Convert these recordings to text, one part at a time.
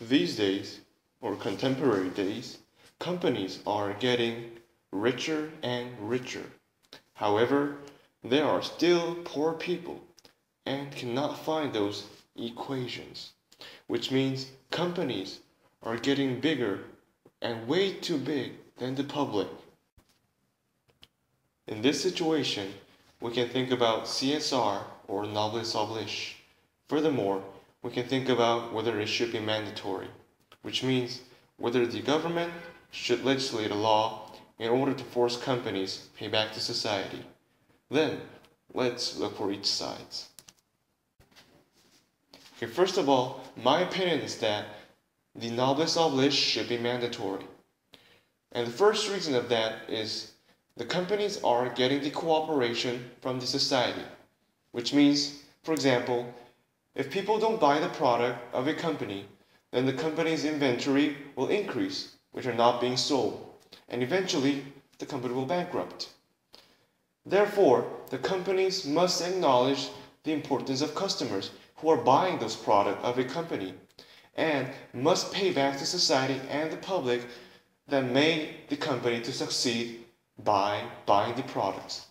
These days, or contemporary days, companies are getting richer and richer. However, there are still poor people and cannot find those equations, which means companies are getting bigger and way too big than the public. In this situation, we can think about CSR or Noblesse Oblige. Furthermore, we can think about whether it should be mandatory, which means whether the government should legislate a law in order to force companies pay back to society. Then, let's look for each side. Okay, first of all, my opinion is that the Noblesse Oblige should be mandatory. And the first reason of that is the companies are getting the cooperation from the society, which means, for example, if people don't buy the product of a company, then the company's inventory will increase, which are not being sold, and eventually the company will bankrupt. Therefore, the companies must acknowledge the importance of customers who are buying those products of a company and must pay back to society and the public that made the company to succeed by buying the products.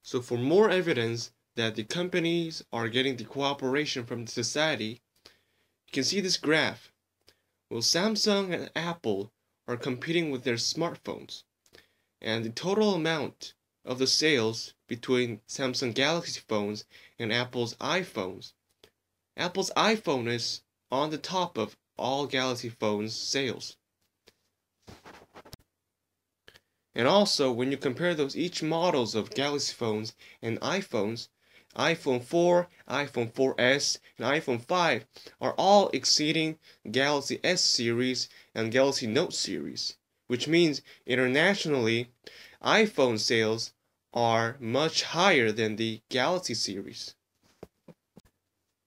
So for more evidence that the companies are getting the cooperation from the society, you can see this graph. Well, Samsung and Apple are competing with their smartphones, and the total amount of the sales between Samsung Galaxy phones and Apple's iPhones. Apple's iPhone is on the top of all Galaxy phones sales. And also, when you compare those each models of Galaxy phones and iPhones, iPhone 4, iPhone 4S, and iPhone 5 are all exceeding Galaxy S series and Galaxy Note series, which means internationally, iPhone sales are much higher than the Galaxy series.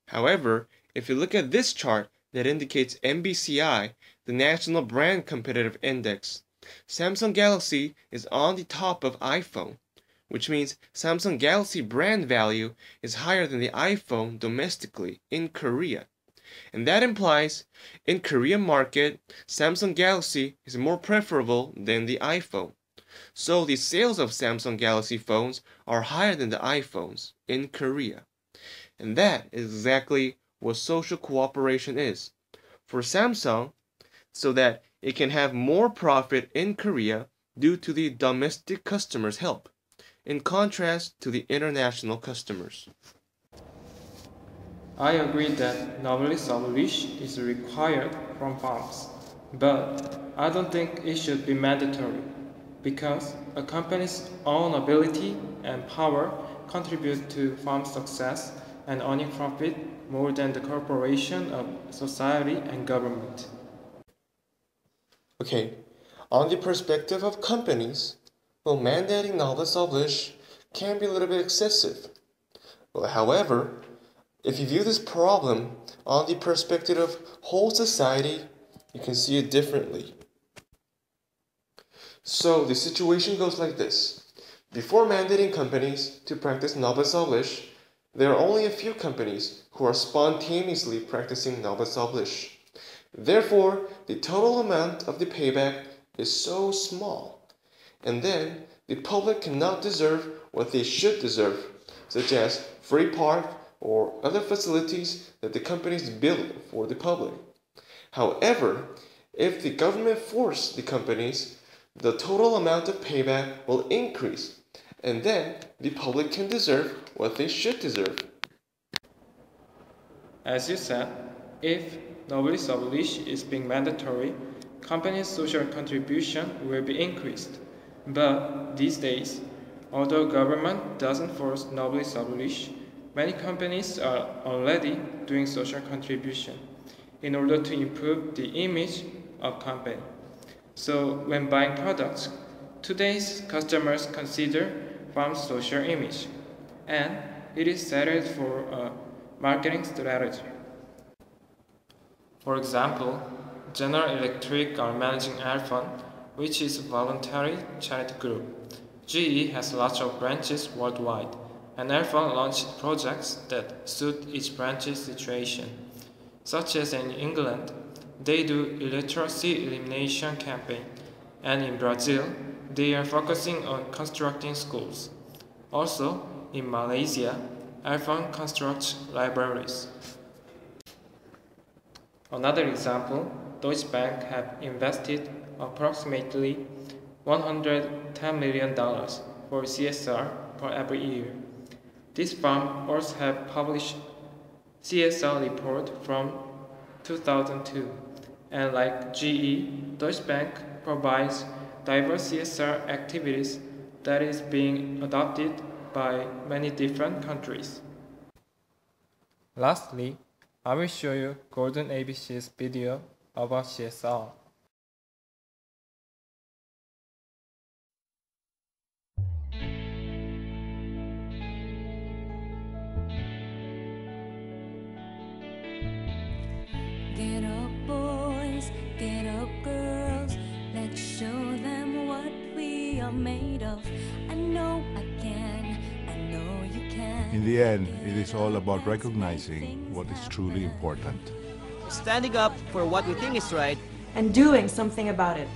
However, if you look at this chart that indicates MBCI, the National Brand Competitive Index, Samsung Galaxy is on the top of iPhone, which means Samsung Galaxy brand value is higher than the iPhone domestically in Korea. And that implies, in Korean market, Samsung Galaxy is more preferable than the iPhone. So the sales of Samsung Galaxy phones are higher than the iPhones in Korea. And that is exactly what social cooperation is. For Samsung, so that it can have more profit in Korea due to the domestic customers' help, in contrast to the international customers. I agree that Noblesse Oblige is required from farms, but I don't think it should be mandatory, because a company's own ability and power contribute to farm success and earning profit more than the cooperation of society and government. Okay, on the perspective of companies, well, mandating Noblesse Oblige can be a little bit excessive. Well, however, if you view this problem on the perspective of whole society, you can see it differently. So the situation goes like this. Before mandating companies to practice Noblesse Oblige, there are only a few companies who are spontaneously practicing Noblesse Oblige. Therefore, the total amount of the payback is so small. And then, the public cannot deserve what they should deserve, such as free park or other facilities that the companies build for the public. However, if the government forces the companies, the total amount of payback will increase, and then the public can deserve what they should deserve. As you said, if Noblesse Oblige is being mandatory, companies' social contribution will be increased. But these days, although government doesn't force Noblesse Oblige, many companies are already doing social contribution in order to improve the image of company. So when buying products, today's customers consider farm's social image, and it is settled for a marketing strategy. For example, General Electric are managing iPhone, which is a voluntary charity group. GE has lots of branches worldwide, and iPhone launched projects that suit each branch's situation. such as in England, they do illiteracy elimination campaign, and in Brazil, they are focusing on constructing schools. Also, in Malaysia, iPhone constructs libraries. Another example, Deutsche Bank have invested approximately $110 million for CSR for every year. This firm also have published CSR report from 2002, and like GE, Deutsche Bank provides diverse CSR activities that is being adopted by many different countries. Lastly, I will show you Golden ABC's video about CSR. Get up, boys, get up, girls. Let's show them what we are made of. I know I can, I know you can. In the end, it is all about recognizing what is truly important. Standing up for what we think is right and doing something about it.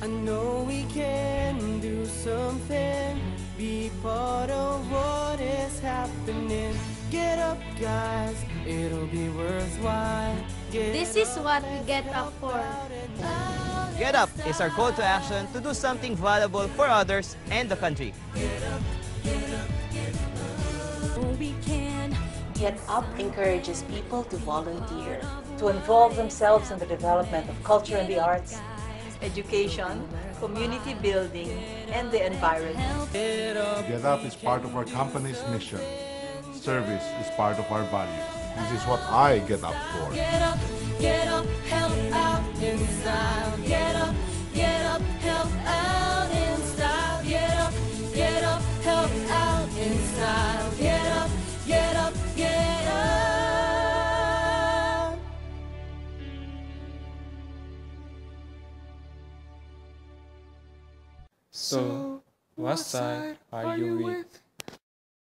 I know we can do something, be part of what is happening. Get up, guys, it'll be worthwhile. This is what we get up for. Get Up is our call to action to do something valuable for others and the country. Get up, get up, get up. We can. Get Up encourages people to volunteer, to involve themselves in the development of culture and the arts, education, community building, and the environment. Get Up is part of our company's mission. Service is part of our values. This is what I get up for. Get up, help out in style. Get up, help out in style. Get up, help out in style. Get up, get up. So, what side are you with?